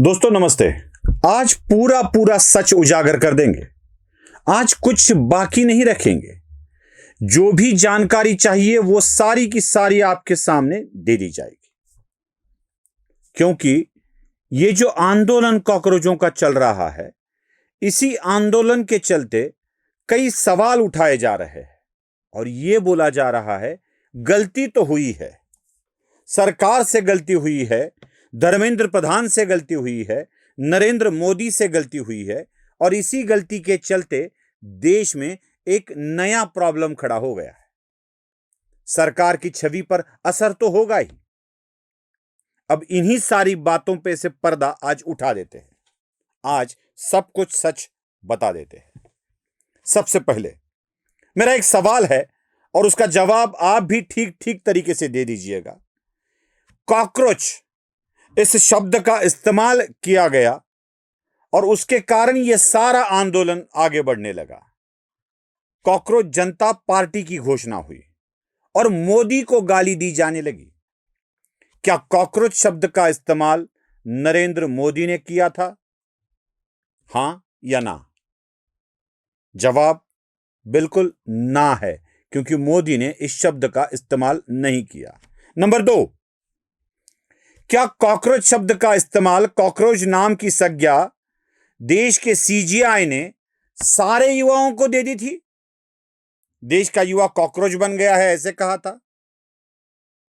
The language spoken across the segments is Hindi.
दोस्तों नमस्ते। आज पूरा पूरा सच उजागर कर देंगे। आज कुछ बाकी नहीं रखेंगे। जो भी जानकारी चाहिए वो सारी की सारी आपके सामने दे दी जाएगी। क्योंकि ये जो आंदोलन कॉकरोचों का चल रहा है, इसी आंदोलन के चलते कई सवाल उठाए जा रहे हैं और ये बोला जा रहा है गलती तो हुई है, सरकार से गलती हुई है, धर्मेंद्र प्रधान से गलती हुई है, नरेंद्र मोदी से गलती हुई है और इसी गलती के चलते देश में एक नया प्रॉब्लम खड़ा हो गया है। सरकार की छवि पर असर तो होगा ही। अब इन्हीं सारी बातों पे से पर्दा आज उठा देते हैं। आज सब कुछ सच बता देते हैं। सबसे पहले मेरा एक सवाल है और उसका जवाब आप भी ठीक ठीक तरीके से दे दीजिएगा। कॉकरोच इस शब्द का इस्तेमाल किया गया और उसके कारण यह सारा आंदोलन आगे बढ़ने लगा। कॉकरोच जनता पार्टी की घोषणा हुई और मोदी को गाली दी जाने लगी। क्या कॉकरोच शब्द का इस्तेमाल नरेंद्र मोदी ने किया था? हां या ना? जवाब बिल्कुल ना है, क्योंकि मोदी ने इस शब्द का इस्तेमाल नहीं किया। नंबर 2, क्या कॉकरोच शब्द का इस्तेमाल, कॉकरोच नाम की संज्ञा देश के सीजीआई ने सारे युवाओं को दे दी थी? देश का युवा कॉकरोच बन गया है ऐसे कहा था?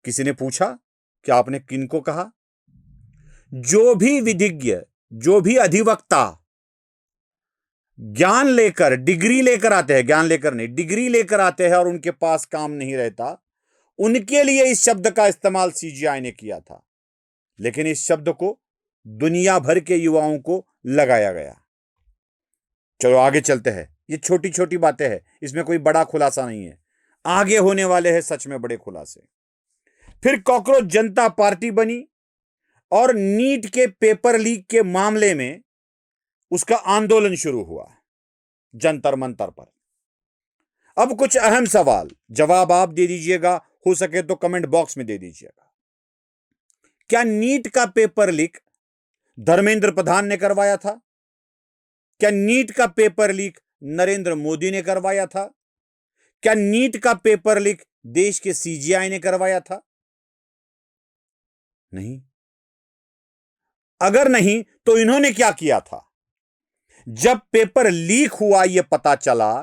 किसी ने पूछा कि आपने किनको कहा? जो भी विधिज्ञ, जो भी अधिवक्ता ज्ञान लेकर, डिग्री लेकर आते हैं, ज्ञान लेकर नहीं, डिग्री लेकर आते हैं और उनके पास काम नहीं रहता, उनके लिए इस शब्द का इस्तेमाल सीजीआई ने किया था। लेकिन इस शब्द को दुनिया भर के युवाओं को लगाया गया। चलो आगे चलते हैं। ये छोटी छोटी बातें हैं, इसमें कोई बड़ा खुलासा नहीं है। आगे होने वाले हैं सच में बड़े खुलासे। फिर कॉकरोच जनता पार्टी बनी और नीट के पेपर लीक के मामले में उसका आंदोलन शुरू हुआ जंतर मंतर पर। अब कुछ अहम सवाल, जवाब आप दे दीजिएगा, हो सके तो कमेंट बॉक्स में दे दीजिएगा। क्या नीट का पेपर लीक धर्मेंद्र प्रधान ने करवाया था? क्या नीट का पेपर लीक नरेंद्र मोदी ने करवाया था? क्या नीट का पेपर लीक देश के सीजीआई ने करवाया था? नहीं। अगर नहीं तो इन्होंने क्या किया था? जब पेपर लीक हुआ यह पता चला,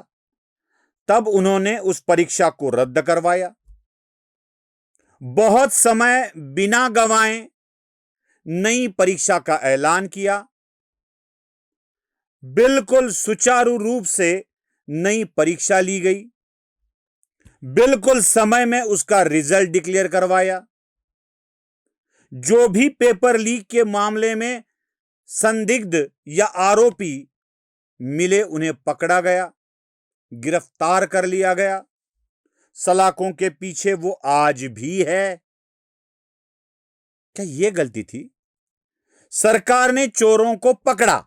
तब उन्होंने उस परीक्षा को रद्द करवाया। बहुत समय बिना गंवाए नई परीक्षा का ऐलान किया। बिल्कुल सुचारू रूप से नई परीक्षा ली गई। बिल्कुल समय में उसका रिजल्ट डिक्लेयर करवाया। जो भी पेपर लीक के मामले में संदिग्ध या आरोपी मिले उन्हें पकड़ा गया, गिरफ्तार कर लिया गया। सलाखों के पीछे वो आज भी है। क्या यह गलती थी? सरकार ने चोरों को पकड़ा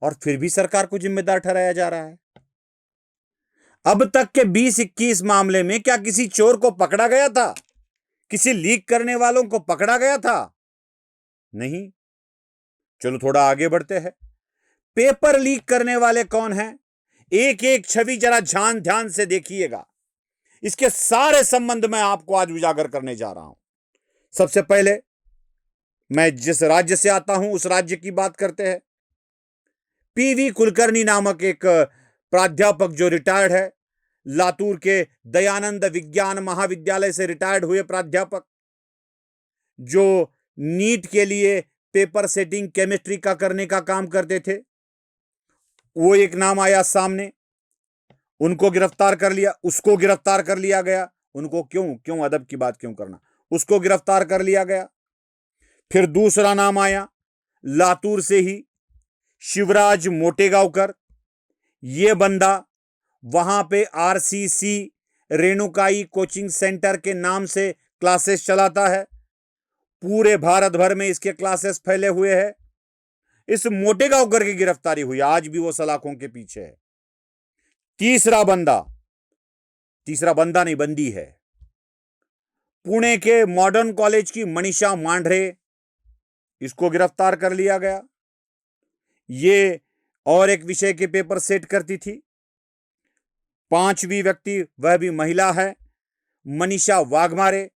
और फिर भी सरकार को जिम्मेदार ठहराया जा रहा है। अब तक के 20-21 मामले में क्या किसी चोर को पकड़ा गया था? किसी लीक करने वालों को पकड़ा गया था? नहीं। चलो थोड़ा आगे बढ़ते हैं। पेपर लीक करने वाले कौन हैं? एक एक छवि जरा ध्यान से देखिएगा। इसके सारे संबंध में आपको आज उजागर करने जा रहा हूं। सबसे पहले मैं जिस राज्य से आता हूं उस राज्य की बात करते हैं। पीवी कुलकर्णी नामक एक प्राध्यापक जो रिटायर्ड है, लातूर के दयानंद विज्ञान महाविद्यालय से रिटायर्ड हुए प्राध्यापक, जो नीट के लिए पेपर सेटिंग केमिस्ट्री का करने का काम करते थे, वो एक नाम आया सामने। उनको गिरफ्तार कर लिया, उसको गिरफ्तार कर लिया गया। उनको क्यों अदब की बात क्यों करना, उसको गिरफ्तार कर लिया गया। फिर दूसरा नाम आया लातूर से ही, शिवराज मोटेगांवकर। यह बंदा वहां पे आरसीसी रेणुकाई कोचिंग सेंटर के नाम से क्लासेस चलाता है। पूरे भारत भर में इसके क्लासेस फैले हुए हैं। इस मोटेगांवकर की गिरफ्तारी हुई, आज भी वो सलाखों के पीछे है। तीसरा बंदा नहीं, बंदी है। पुणे के मॉडर्न कॉलेज की मनीषा मांढरे, इसको गिरफ्तार कर लिया गया। ये और एक विषय के पेपर सेट करती थी। पांचवी व्यक्ति, वह भी महिला है, मनीषा वाघमारे,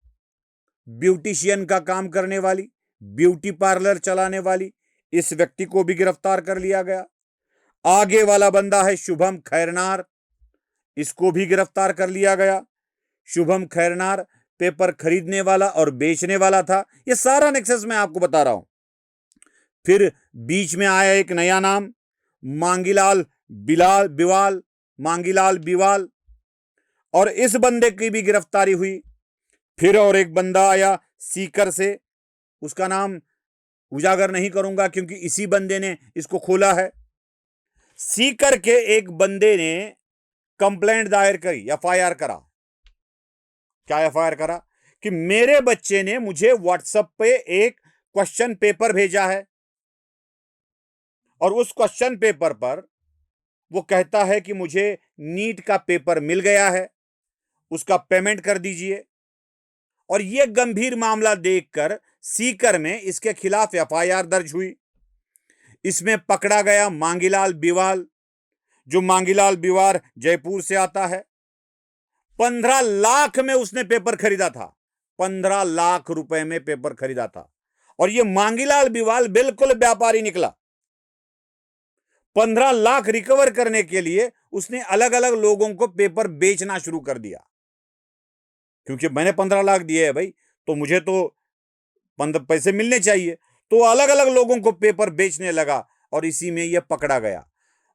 ब्यूटिशियन का काम करने वाली, ब्यूटी पार्लर चलाने वाली, इस व्यक्ति को भी गिरफ्तार कर लिया गया। आगे वाला बंदा है शुभम खैरनार, इसको भी गिरफ्तार कर लिया गया। शुभम खैरनार पेपर खरीदने वाला और बेचने वाला था। यह सारा नेक्सस मैं आपको बता रहा हूं। फिर बीच में आया एक नया नाम, मांगीलाल बिवाल, मांगीलाल बिवाल, और इस बंदे की भी गिरफ्तारी हुई। फिर और एक बंदा आया सीकर से, उसका नाम उजागर नहीं करूंगा क्योंकि इसी बंदे ने इसको खोला है। सीकर के एक बंदे ने कंप्लेंट दायर करी, एफआईआर करा। क्या एफआईआर करा? कि मेरे बच्चे ने मुझे व्हाट्सएप पे एक क्वेश्चन पेपर भेजा है और उस क्वेश्चन पेपर पर वो कहता है कि मुझे नीट का पेपर मिल गया है, उसका पेमेंट कर दीजिए। और यह गंभीर मामला देखकर सीकर में इसके खिलाफ एफआईआर दर्ज हुई। इसमें पकड़ा गया मांगीलाल बिवाल, जो मांगीलाल बिवार जयपुर से आता है। 15 लाख में उसने पेपर खरीदा था, 15 लाख रुपए में पेपर खरीदा था। और यह मांगीलाल बिवाल बिल्कुल व्यापारी निकला। 15 लाख रिकवर करने के लिए उसने अलग अलग लोगों को पेपर बेचना शुरू कर दिया। क्योंकि मैंने 15 लाख दिए है भाई, तो मुझे तो 15 पैसे मिलने चाहिए। तो अलग अलग लोगों को पेपर बेचने लगा और इसी में यह पकड़ा गया।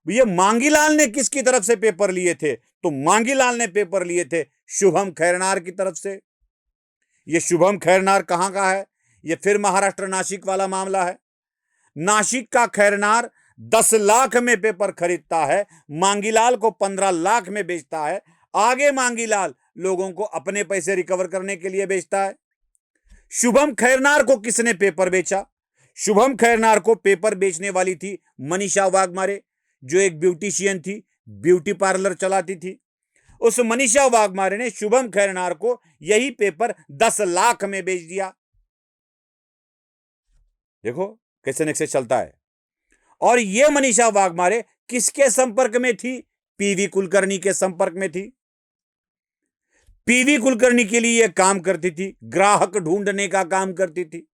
ये मांगीलाल ने किसकी तरफ से पेपर लिए थे? तो मांगीलाल ने पेपर लिए थे शुभम खैरनार की तरफ से। ये शुभम खैरनार कहां का है? ये फिर महाराष्ट्र नासिक वाला मामला है। नासिक का खैरनार 10 लाख में पेपर खरीदता है, मांगीलाल को 15 लाख में बेचता है। आगे मांगीलाल लोगों को अपने पैसे रिकवर करने के लिए बेचता है। शुभम खैरनार को किसने पेपर बेचा? शुभम खैरनार को पेपर बेचने वाली थी मनीषा वाघमारे, जो एक ब्यूटिशियन थी, ब्यूटी पार्लर चलाती थी। उस मनीषा वाघमारे ने शुभम खैरनार को यही पेपर 10 लाख में बेच दिया। देखो कैसे नेक्स्ट चलता है। और यह मनीषा वाघमारे किसके संपर्क में थी? पीवी कुलकर्णी के संपर्क में थी। पीवी कुलकर्णी के लिए यह काम करती थी, ग्राहक ढूंढने का काम करती थी।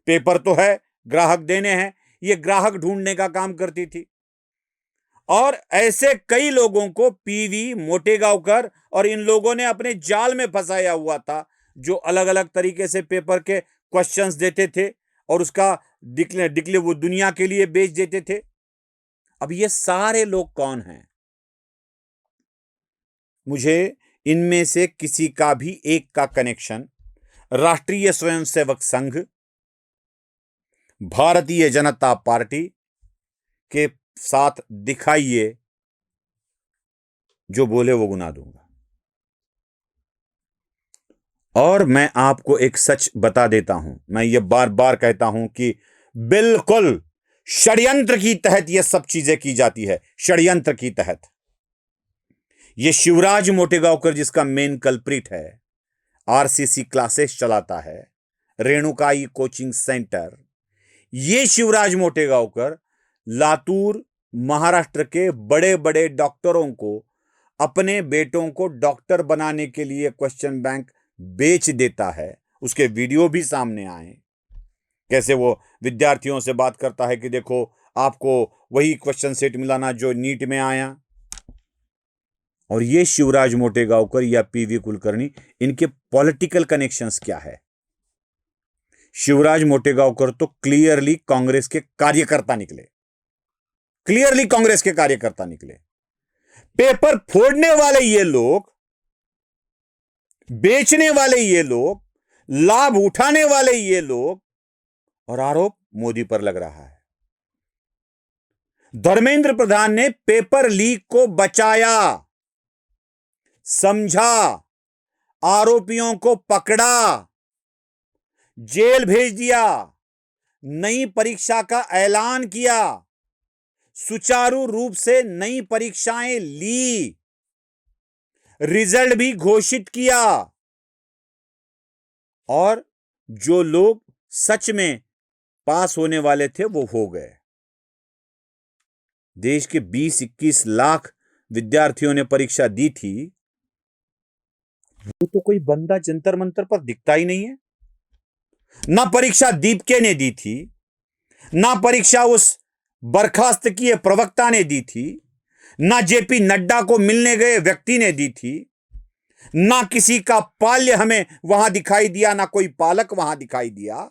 पेपर तो है, ग्राहक देने हैं, यह ग्राहक ढूंढने का काम करती थी। और ऐसे कई लोगों को पीवी, मोटेगांवकर और इन लोगों ने अपने जाल में फंसाया हुआ था, जो अलग अलग तरीके से पेपर के क्वेश्चंस देते थे और उसका डिक्ले वो दुनिया के लिए बेच देते थे। अब ये सारे लोग कौन हैं? मुझे इनमें से किसी का भी एक का कनेक्शन राष्ट्रीय स्वयंसेवक संघ, भारतीय जनता पार्टी के साथ दिखाइए, जो बोले वो गुना दूंगा। और मैं आपको एक सच बता देता हूं, मैं ये बार बार कहता हूं कि बिल्कुल षड्यंत्र की तहत ये सब चीजें की जाती है, षड्यंत्र की तहत। ये शिवराज मोटेगांवकर, जिसका मेन कल्प्रिट है, आरसीसी क्लासेस चलाता है, रेणुकाई कोचिंग सेंटर, ये शिवराज मोटेगांवकर लातूर, महाराष्ट्र के बड़े बड़े डॉक्टरों को, अपने बेटों को डॉक्टर बनाने के लिए क्वेश्चन बैंक बेच देता है। उसके वीडियो भी सामने आए, कैसे वो विद्यार्थियों से बात करता है कि देखो आपको वही क्वेश्चन सेट मिलाना जो नीट में आया। और ये शिवराज मोटेगांवकर या पीवी कुलकर्णी, इनके पॉलिटिकल कनेक्शंस क्या है? शिवराज मोटेगांवकर तो क्लियरली कांग्रेस के कार्यकर्ता निकले, क्लियरली कांग्रेस के कार्यकर्ता निकले। पेपर फोड़ने वाले ये लोग, बेचने वाले ये लोग, लाभ उठाने वाले ये लोग, और आरोप मोदी पर लग रहा है। धर्मेंद्र प्रधान ने पेपर लीक को बचाया, समझा, आरोपियों को पकड़ा, जेल भेज दिया, नई परीक्षा का ऐलान किया, सुचारू रूप से नई परीक्षाएं ली, रिजल्ट भी घोषित किया। और जो लोग सच में पास होने वाले थे वो हो गए। देश के 20-21 लाख विद्यार्थियों ने परीक्षा दी थी, वो तो कोई बंदा जंतर मंतर पर दिखता ही नहीं है। ना परीक्षा दीपके ने दी थी, ना परीक्षा उस बर्खास्त किए प्रवक्ता ने दी थी, ना जेपी नड्डा को मिलने गए व्यक्ति ने दी थी, ना किसी का पाल्य हमें वहां दिखाई दिया, ना कोई पालक वहां दिखाई दिया।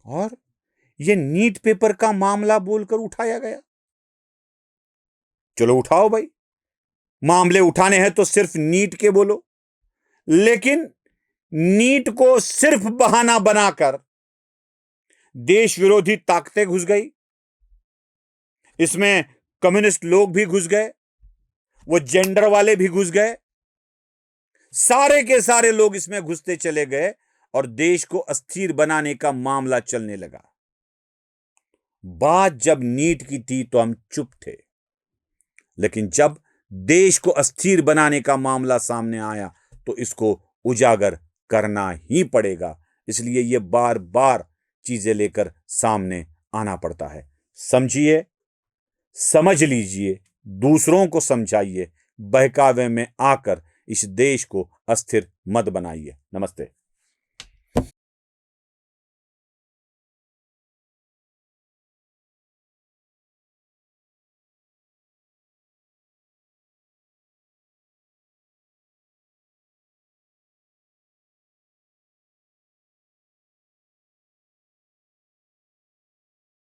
और ये नीट पेपर का मामला बोलकर उठाया गया। चलो उठाओ भाई, मामले उठाने हैं तो सिर्फ नीट के बोलो, लेकिन नीट को सिर्फ बहाना बनाकर देश विरोधी ताकतें घुस गई, इसमें कम्युनिस्ट लोग भी घुस गए, वो जेंडर वाले भी घुस गए, सारे के सारे लोग इसमें घुसते चले गए और देश को अस्थिर बनाने का मामला चलने लगा। बात जब नीट की थी तो हम चुप थे, लेकिन जब देश को अस्थिर बनाने का मामला सामने आया तो इसको उजागर करना ही पड़ेगा। इसलिए यह बार बार चीजें लेकर सामने आना पड़ता है। समझिए, समझ लीजिए, दूसरों को समझाइए, बहकावे में आकर इस देश को अस्थिर मत बनाइए। नमस्ते।